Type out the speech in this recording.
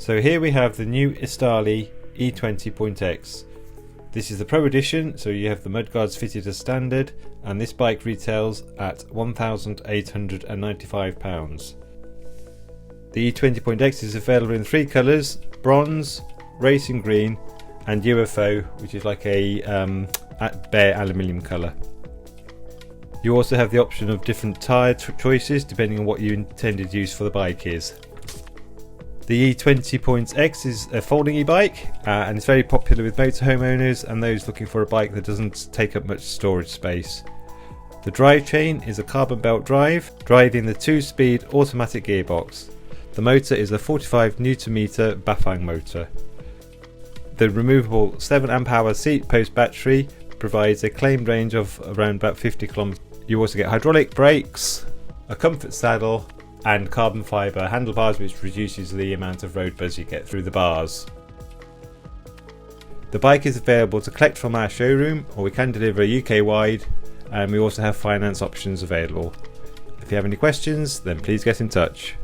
So here we have the new Estarli E20.x. This is the Pro Edition, so you have the mudguards fitted as standard, and this bike retails at £1,895. The E20.x is available in 3 colours: bronze, racing green and UFO, which is like a bare aluminium colour. You also have the option of different tyre choices depending on what your intended use for the bike is. The E20.x is a folding e-bike and it's very popular with motorhome owners and those looking for a bike that doesn't take up much storage space. The drivetrain is a carbon belt drive, driving the 2-speed automatic gearbox. The motor is a 45 Nm Bafang motor. The removable 7 Ah seat post battery provides a claimed range of around about 50 km. You also get hydraulic brakes, a comfort saddle and carbon fibre handlebars, which reduces the amount of road buzz you get through the bars. The bike is available to collect from our showroom, or we can deliver UK wide, and we also have finance options available. If you have any questions, then please get in touch.